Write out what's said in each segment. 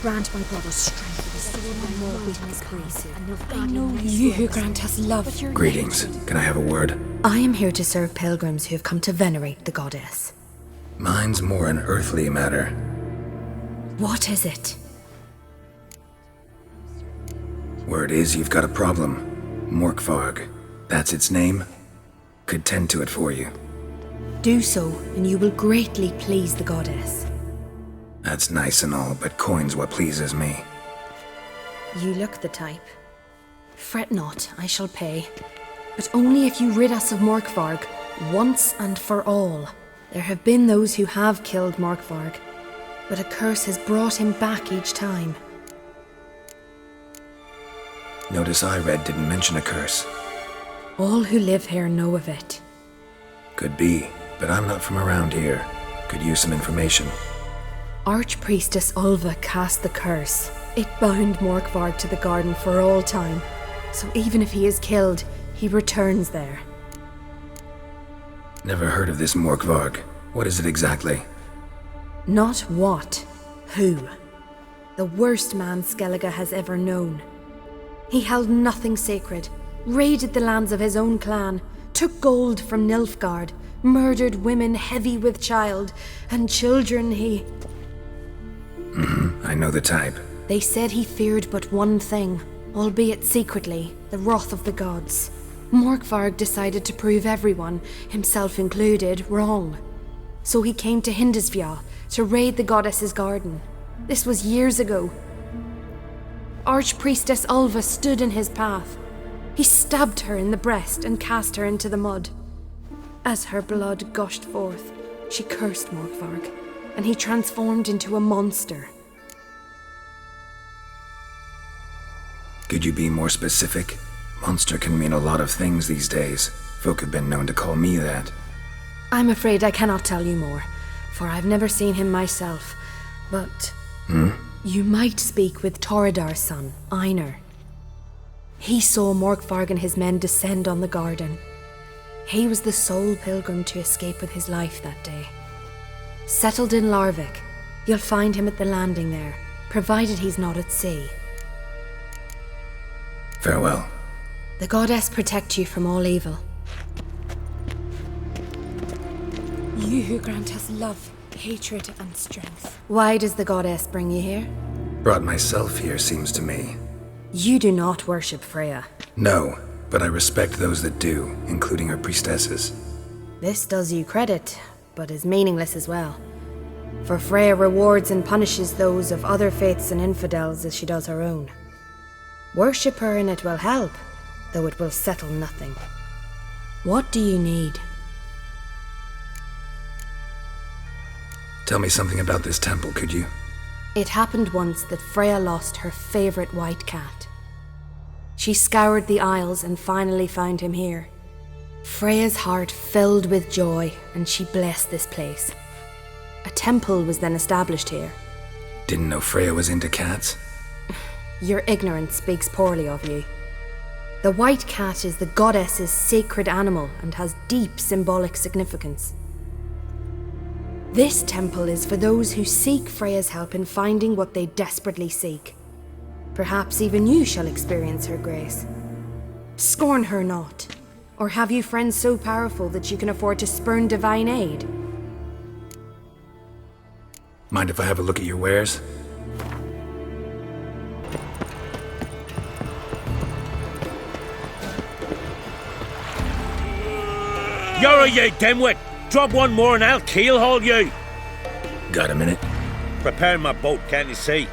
Grant my brother strength, restore my more weakness, grace. I know You who grant us love. Greetings. Can I have a word? I am here to serve pilgrims who have come to venerate the goddess. Mine's more an earthly matter. What is it? Word is you've got a problem. Morkvarg. That's its name. Could tend to it for you. Do so, and you will greatly please the goddess. That's nice and all, but coin's what pleases me. You look the type. Fret not, I shall pay. But only if you rid us of Morkvarg, once and for all. There have been those who have killed Morkvarg, but a curse has brought him back each time. Notice I read didn't mention a curse. All who live here know of it. Could be, but I'm not from around here. Could use some information. Archpriestess Ulva cast the curse. It bound Morkvarg to the garden for all time. So even if he is killed, he returns there. Never heard of this Morkvarg. What is it exactly? Not what, who. The worst man Skellige has ever known. He held nothing sacred, raided the lands of his own clan, took gold from Nilfgaard, murdered women heavy with child, and children he... I know the type. They said he feared but one thing, albeit secretly, the wrath of the gods. Morkvarg decided to prove everyone, himself included, wrong. So he came to Hindisvja to raid the goddess's garden. This was years ago. Archpriestess Ulva stood in his path. He stabbed her in the breast and cast her into the mud. As her blood gushed forth, she cursed Morkvarg, and he transformed into a monster. Could you be more specific? Monster can mean a lot of things these days. Folk have been known to call me that. I'm afraid I cannot tell you more, for I've never seen him myself, but... You might speak with Toradar's son, Einar. He saw Morkvarg and his men descend on the garden. He was the sole pilgrim to escape with his life that day. Settled in Larvik, you'll find him at the landing there, provided he's not at sea. Farewell. The goddess protect you from all evil. You who grant us love, hatred, and strength. Why does the goddess bring you here? Brought myself here, seems to me. You do not worship Freya. No, but I respect those that do, including her priestesses. This does you credit, but is meaningless as well. For Freya rewards and punishes those of other faiths and infidels as she does her own. Worship her and it will help, though it will settle nothing. What do you need? Tell me something about this temple, could you? It happened once that Freya lost her favorite white cat. She scoured the Isles and finally found him here. Freya's heart filled with joy, and she blessed this place. A temple was then established here. Didn't know Freya was into cats? Your ignorance speaks poorly of you. The white cat is the goddess's sacred animal and has deep symbolic significance. This temple is for those who seek Freya's help in finding what they desperately seek. Perhaps even you shall experience her grace. Scorn her not. Or have you friends so powerful that you can afford to spurn divine aid? Mind if I have a look at your wares? You're you dimwit! Drop one more and I'll keelhaul you! Got a minute? Preparing my boat, can't you see?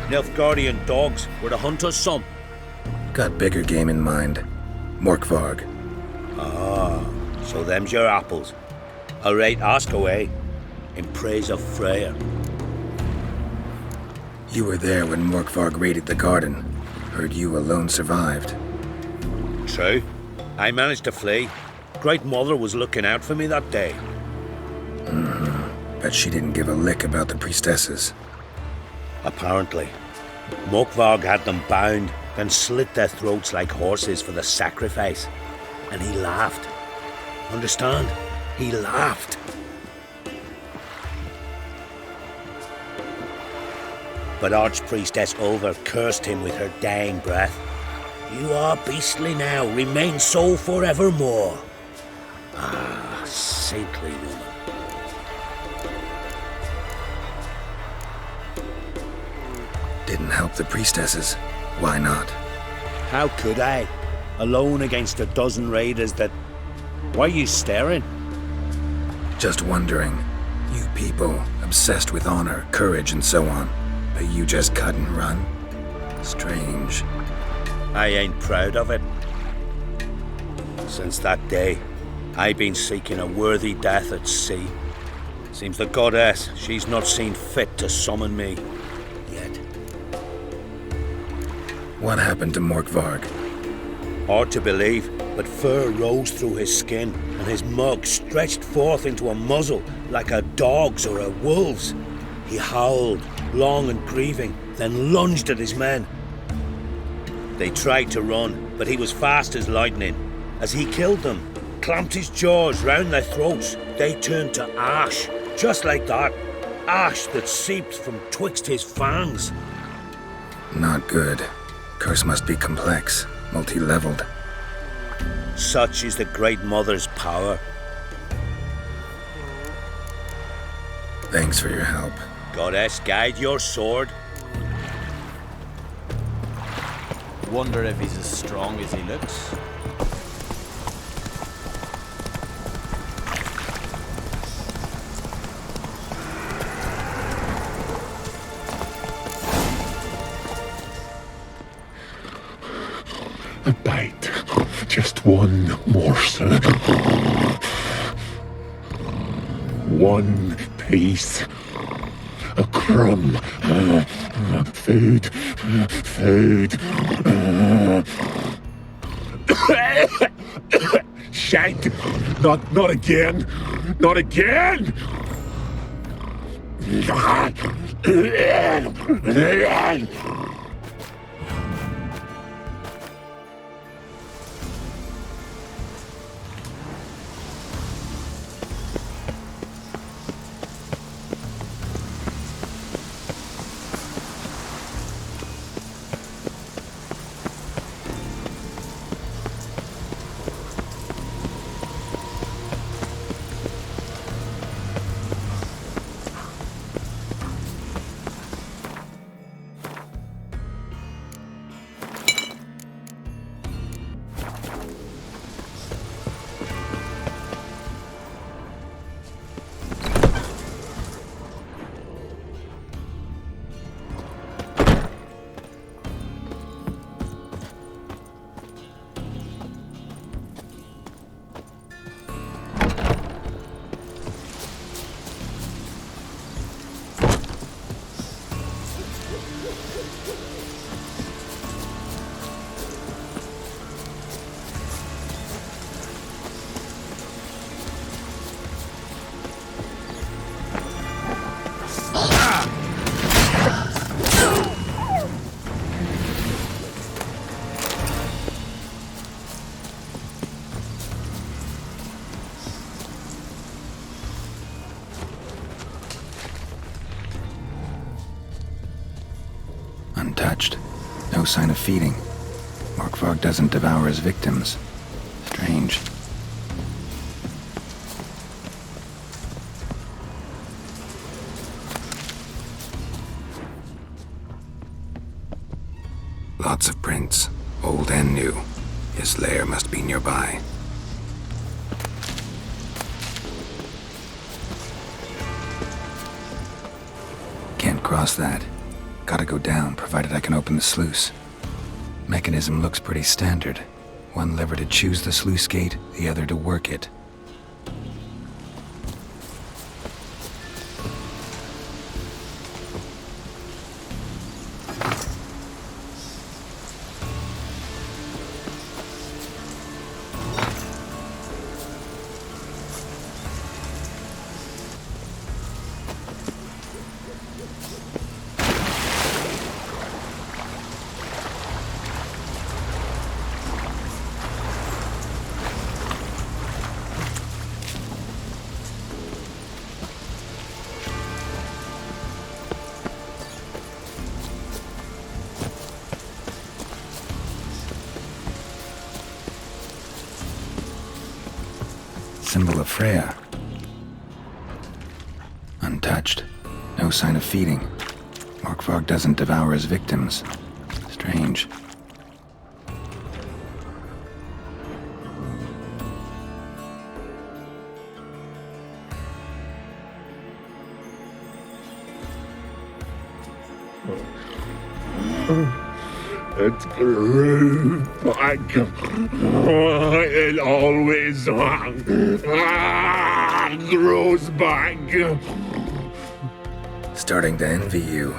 Nilfgaardian dogs were the hunter's son. Got bigger game in mind. Morkvarg. Ah, so them's your apples. Alright, ask away. In praise of Freya. You were there when Morkvarg raided the garden. Heard you alone survived. True. I managed to flee. Great Mother was looking out for me that day. Bet she didn't give a lick about the priestesses. Apparently. Morkvarg had them bound, then slit their throats like horses for the sacrifice. And he laughed. Understand? He laughed. But Archpriestess Ulver cursed him with her dying breath. You are beastly now, remain so forevermore. Ah, saintly woman. Didn't help the priestesses. Why not? How could I? Alone against a dozen raiders that... Why are you staring? Just wondering. You people, obsessed with honor, courage, and so on. But you just cut and run? Strange. I ain't proud of it. Since that day, I've been seeking a worthy death at sea. Seems the goddess, she's not seen fit to summon me. Yet. What happened to Morkvarg? Hard to believe, but fur rose through his skin, and his mug stretched forth into a muzzle like a dog's or a wolf's. He howled, long and grieving, then lunged at his men. They tried to run, but he was fast as lightning. As he killed them, clamped his jaws round their throats, they turned to ash, just like that. Ash that seeped from twixt his fangs. Not good. Curse must be complex, multi-leveled. Such is the Great Mother's power. Thanks for your help. Goddess, guide your sword. Wonder if he's as strong as he looks. A bite. Just one morsel. One piece. A crumb. Food. Food. Shank! Not again! Not again! Untouched. No sign of feeding. Morkvarg doesn't devour his victims. Strange. Lots of prints, old and new. His lair must be nearby. Can't cross that. Gotta go down, provided I can open the sluice. Mechanism looks pretty standard. One lever to choose the sluice gate, the other to work it. Symbol of Freya. Untouched. No sign of feeding. Morkvarg doesn't devour his victims. Strange. It grew back. It always grows back. Starting to envy you.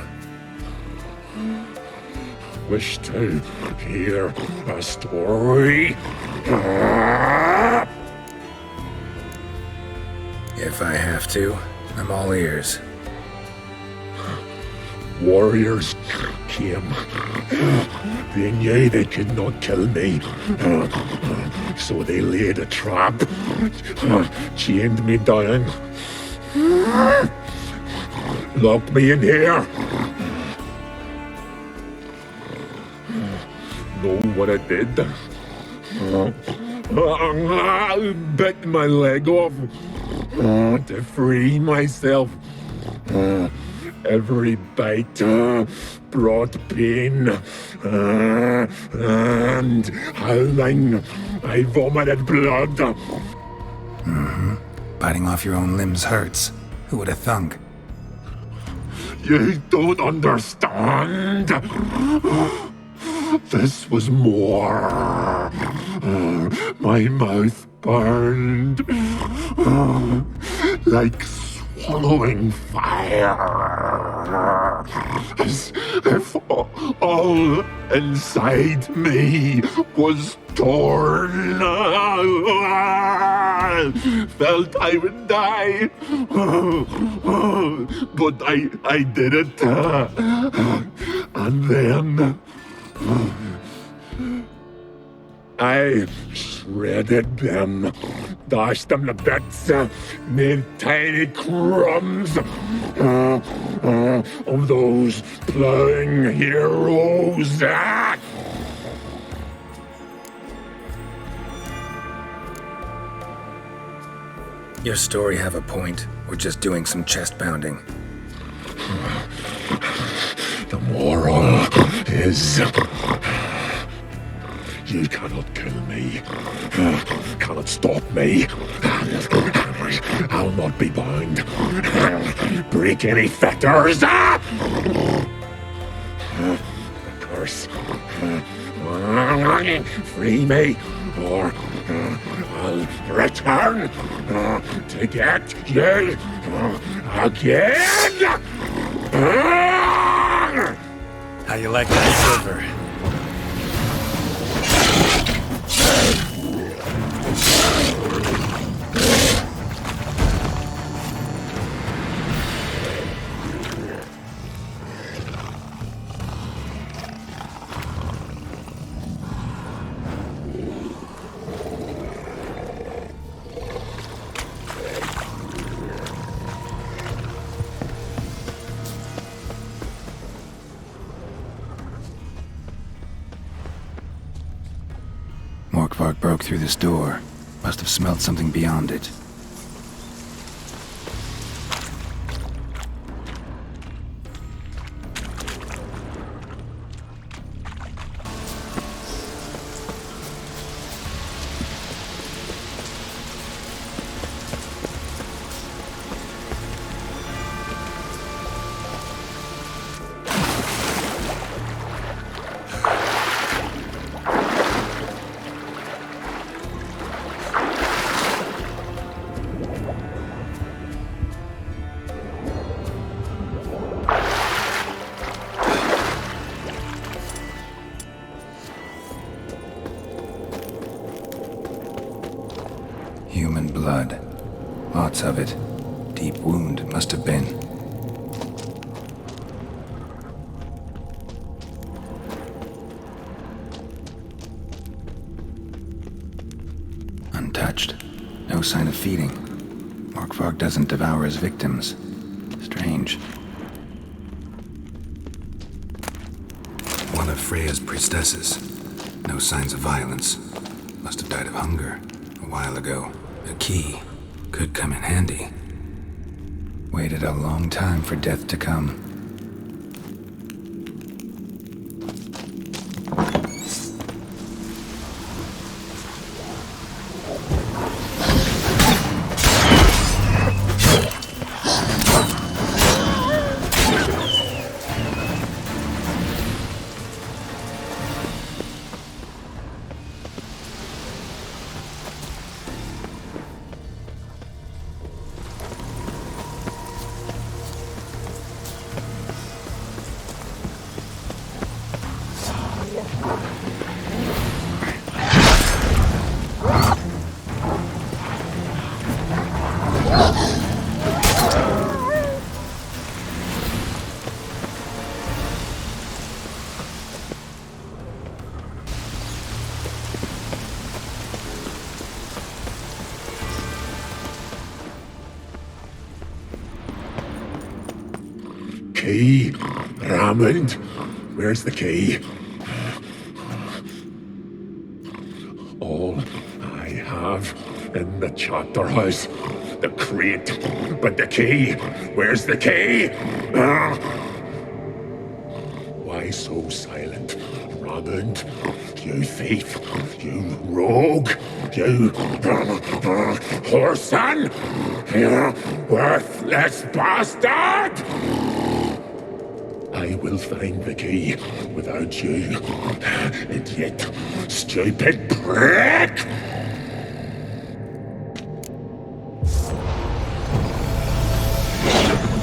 Wish to hear a story? If I have to, I'm all ears. Warriors came. They knew they could not kill me. So they laid a trap. Chained me down. Locked me in here. Know what I did? Bit my leg off to free myself. Every bite brought pain and howling. I vomited blood. Biting off your own limbs hurts. Who would have thunk? You don't understand. This was more. My mouth burned like swallowing fire. As if all inside me was torn. Felt I would die. But I did it. And then I shredded them, dashed them to bits, made tiny crumbs of those plowing heroes. Your story have a point, or just doing some chest pounding? The moral is you cannot kill me, cannot stop me. I'll not be bound. Break any fetters. The curse. Free me, or I'll return to get you again. How you like that silver? Morkvarg broke through this door. Must have smelled something beyond it. Human blood. Lots of it. Deep wound, it must have been. Untouched. No sign of feeding. Morkvarg doesn't devour his victims. Strange. One of Freya's priestesses. No signs of violence. Must have died of hunger a while ago. A key could come in handy. Waited a long time for death to come. Key? Raymond? Where's the key? All I have in the chapter house. The crate. But the key? Where's the key? Why so silent? Raymond? You thief. You rogue. You whoreson. You worthless bastard! I will find the key without you, idiot, stupid prick!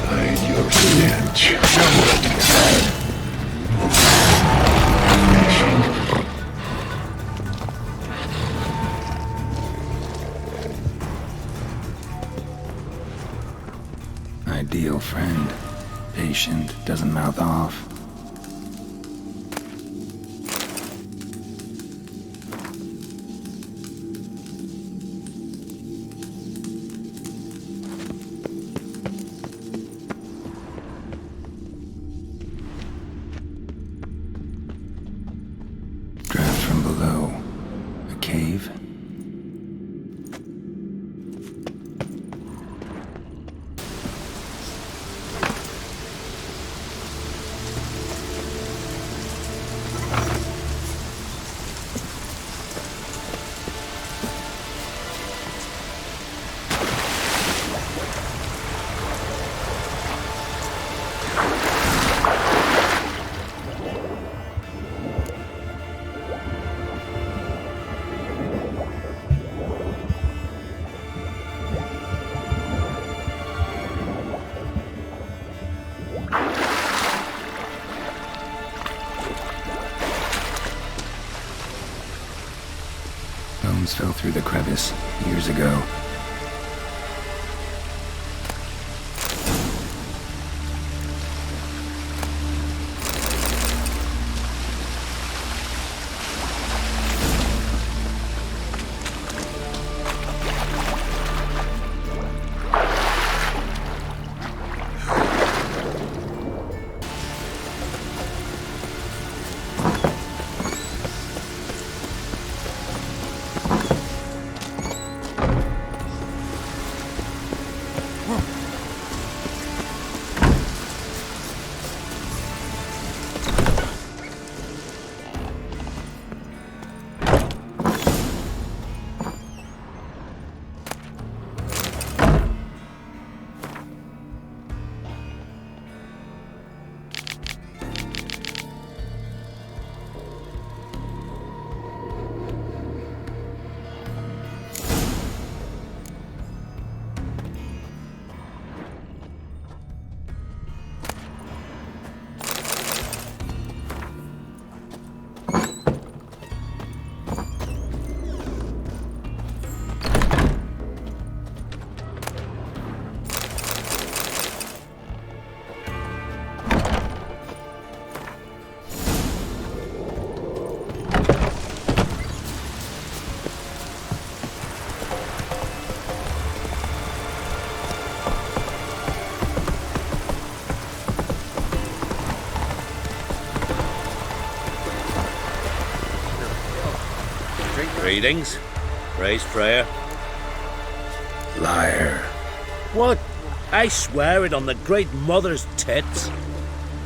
Hide your stench. Ideal friend. Patient, doesn't mouth off. Draft from below. A cave? Bones fell through the crevice years ago. Greetings. Raise prayer. Liar. What? I swear it on the Great Mother's tits.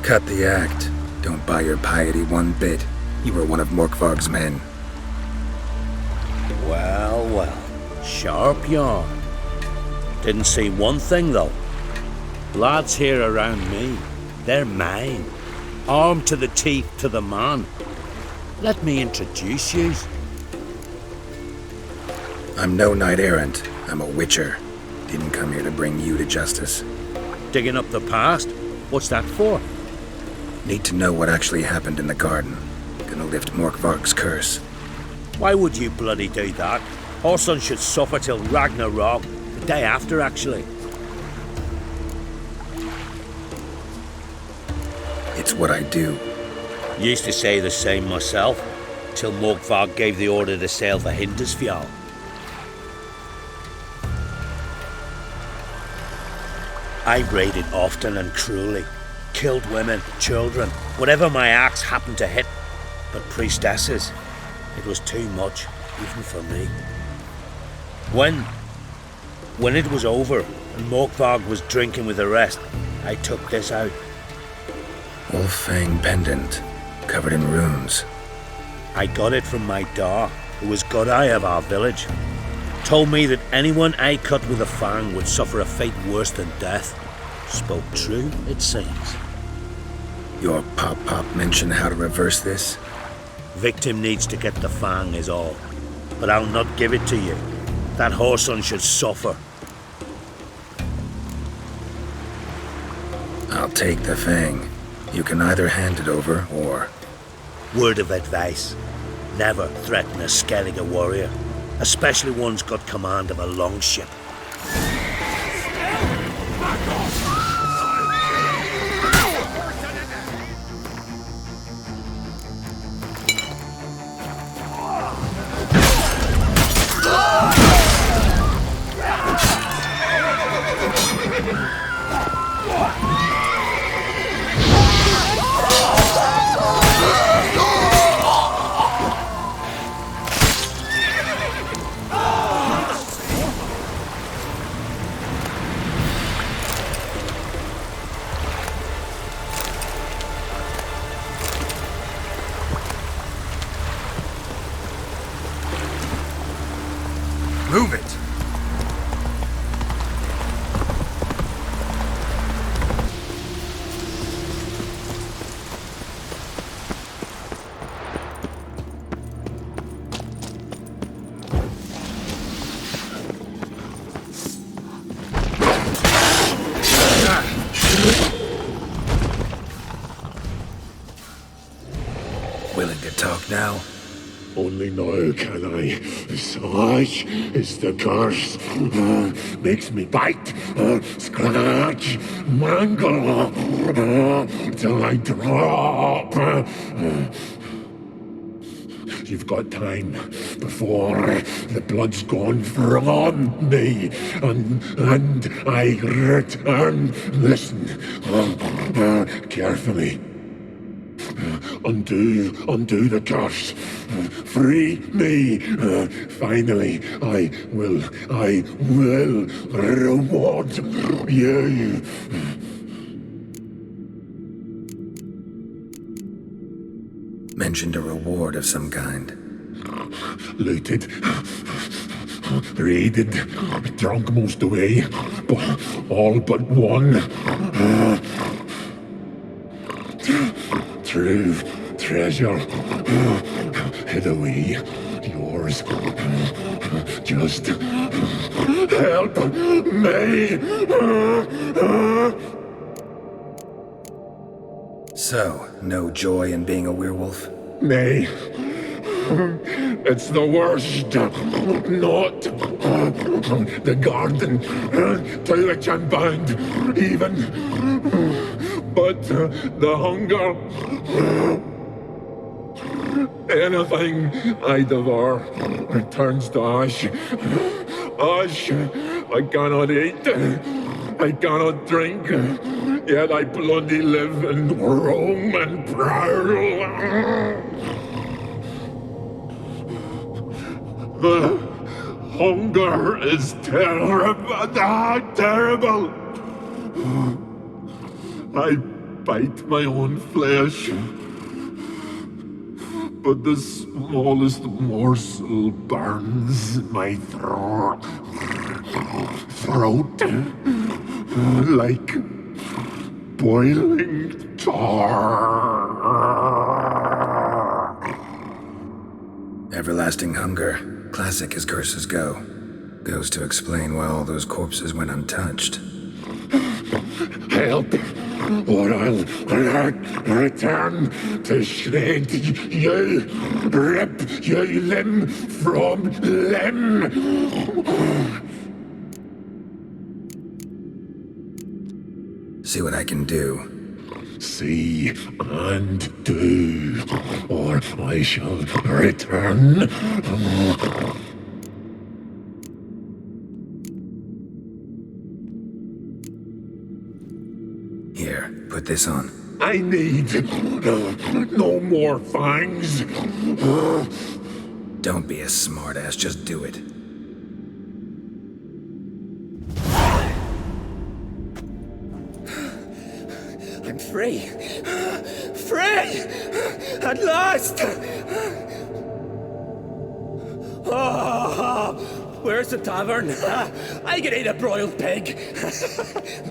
Cut the act. Don't buy your piety one bit. You were one of Morkvarg's men. Well, well. Sharp yarn. Didn't see one thing, though. Lads here around me, they're mine. Armed to the teeth to the man. Let me introduce you. I'm no knight-errant. I'm a witcher. Didn't come here to bring you to justice. Digging up the past? What's that for? Need to know what actually happened in the garden. Gonna lift Morkvarg's curse. Why would you bloody do that? Our son should suffer till Ragnarok. The day after, actually. It's what I do. Used to say the same myself, till Morkvarg gave the order to sail for Hindisfjall. I raided often and cruelly. Killed women, children, whatever my axe happened to hit. But priestesses, it was too much, even for me. When it was over and Morkvarg was drinking with the rest, I took this out. Wolffang pendant, covered in runes. I got it from my da, who was Godai of our village. Told me that anyone I cut with a fang would suffer a fate worse than death. Spoke true, it seems. Your pop mentioned how to reverse this? Victim needs to get the fang is all. But I'll not give it to you. That whoreson should suffer. I'll take the fang. You can either hand it over, or... Word of advice. Never threaten a Skellige warrior. Especially one's got command of a longship. Move it! Willing to talk now? Only now can I. Such is the curse. Makes me bite, scratch, mangle, till I drop. You've got time before the blood's gone from me, and I return. Listen carefully. Undo the curse. Free me. Finally, I will reward you. Mentioned a reward of some kind. Looted, raided, drunk most away, all but one. True treasure hid away. Yours. Just help me. So, no joy in being a werewolf? Nay. It's the worst. Not the garden to which I'm bound, even. But the hunger. Anything I devour turns to ash. Ash I cannot eat. I cannot drink. Yet I bloody live and roam and prowl. Hunger is terrible. Terrible. I bite my own flesh. But the smallest morsel burns my throat. Like boiling tar. Everlasting hunger. Classic as curses go. Goes to explain why all those corpses went untouched. Help, or I'll return to shred you, rip you limb from limb. See what I can do. See and do, or I shall return. Here, put this on. I need no more fangs. Don't be a smartass, just do it. I'm free. Free! At last! Oh, where's the tavern? I can eat a broiled pig.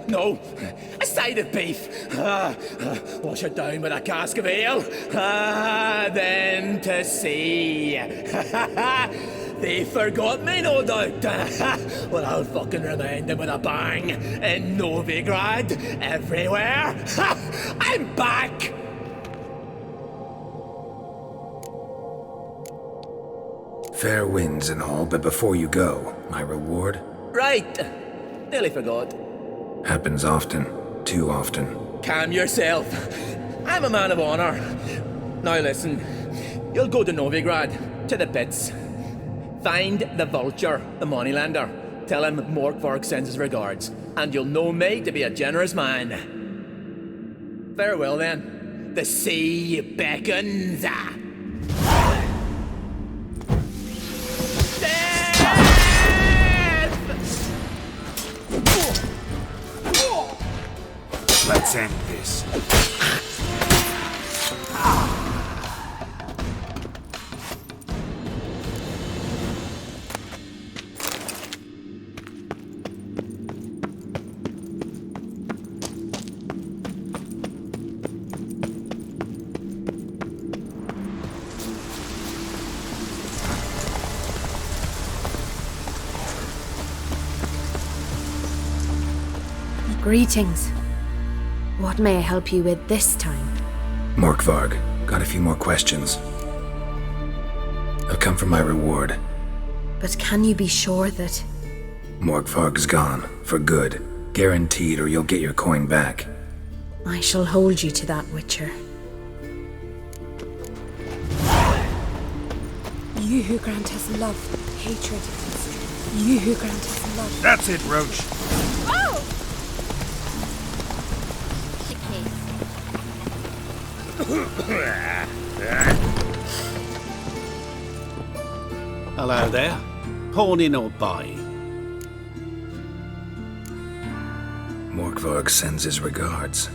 No, a side of beef. Wash it down with a cask of ale. Then to sea. They forgot me, no doubt. Well, I'll fucking remind them with a bang. In Novigrad, everywhere. I'm back! Fair winds and all, but before you go, my reward? Right. Nearly forgot. Happens often. Too often. Calm yourself. I'm a man of honor. Now listen. You'll go to Novigrad, to the pits. Find the vulture, the moneylender. Tell him Morkvarg sends his regards, and you'll know me to be a generous man. Farewell then. The sea beckons. Let's end this. Greetings. What may I help you with this time? Morkvarg, got a few more questions. I've come for my reward. But can you be sure that... Morkvarg's gone, for good. Guaranteed, or you'll get your coin back. I shall hold you to that, Witcher. You who grant us love, hatred, and strength. You who grant us love. That's it, Roach. Hello there. Pawning or buying? Morkvarg sends his regards.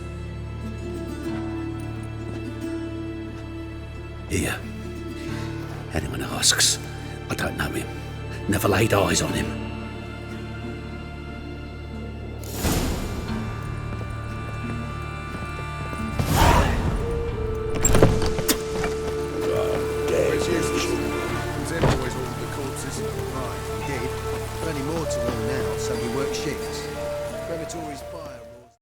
Here. Anyone asks, I don't know him. Never laid eyes on him.